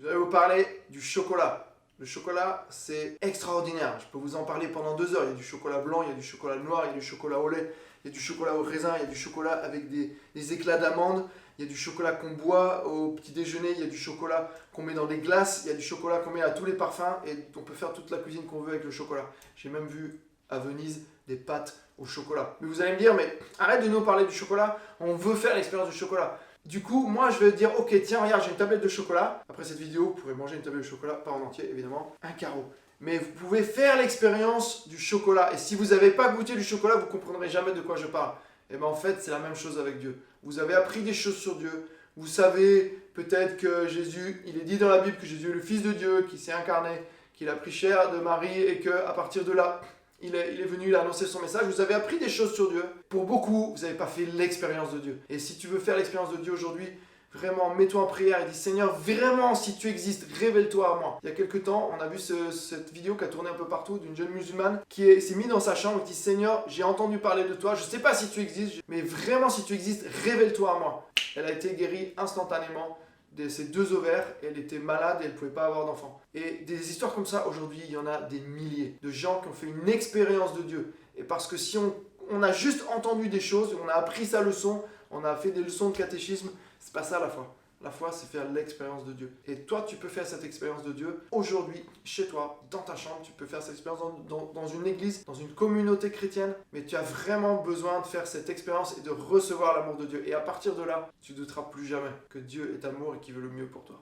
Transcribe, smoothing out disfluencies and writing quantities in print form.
Je vais vous parler du chocolat. Le chocolat, c'est extraordinaire. Je peux vous en parler pendant 2 heures. Il y a du chocolat blanc, il y a du chocolat noir, il y a du chocolat au lait, il y a du chocolat au raisin, il y a du chocolat avec des éclats d'amande, il y a du chocolat qu'on boit au petit déjeuner, il y a du chocolat qu'on met dans des glaces, il y a du chocolat qu'on met à tous les parfums et on peut faire toute la cuisine qu'on veut avec le chocolat. J'ai même vu à Venise des pâtes au chocolat. Mais vous allez me dire, mais arrête de nous parler du chocolat, on veut faire l'expérience du chocolat. Du coup, moi je vais dire, ok, tiens, regarde, j'ai une tablette de chocolat. Après cette vidéo, vous pourrez manger une tablette de chocolat, pas en entier évidemment, un carreau. Mais vous pouvez faire l'expérience du chocolat. Et si vous n'avez pas goûté du chocolat, vous ne comprendrez jamais de quoi je parle. Et bien en fait, c'est la même chose avec Dieu. Vous avez appris des choses sur Dieu. Vous savez peut-être que Jésus, il est dit dans la Bible que Jésus est le Fils de Dieu, qui s'est incarné, qu'il a pris chair de Marie et qu'à partir de là, il est venu, il a annoncé son message. Vous avez appris des choses sur Dieu. Pour beaucoup, vous n'avez pas fait l'expérience de Dieu. Et si tu veux faire l'expérience de Dieu aujourd'hui, vraiment, mets-toi en prière et dis Seigneur, vraiment, si tu existes, révèle-toi à moi. Il y a quelques temps, on a vu cette vidéo qui a tourné un peu partout d'une jeune musulmane qui s'est mise dans sa chambre et dit Seigneur, j'ai entendu parler de toi, je ne sais pas si tu existes, mais vraiment, si tu existes, révèle-toi à moi. Elle a été guérie instantanément de ses 2 ovaires, elle était malade et elle ne pouvait pas avoir d'enfant. Et des histoires comme ça, aujourd'hui, il y en a des milliers de gens qui ont fait une expérience de Dieu. Et parce que si on a juste entendu des choses, on a appris sa leçon, on a fait des leçons de catéchisme, c'est pas ça la foi. La foi, c'est faire l'expérience de Dieu. Et toi, tu peux faire cette expérience de Dieu aujourd'hui, chez toi, dans ta chambre. Tu peux faire cette expérience dans une église, dans une communauté chrétienne. Mais tu as vraiment besoin de faire cette expérience et de recevoir l'amour de Dieu. Et à partir de là, tu ne douteras plus jamais que Dieu est amour et qu'il veut le mieux pour toi.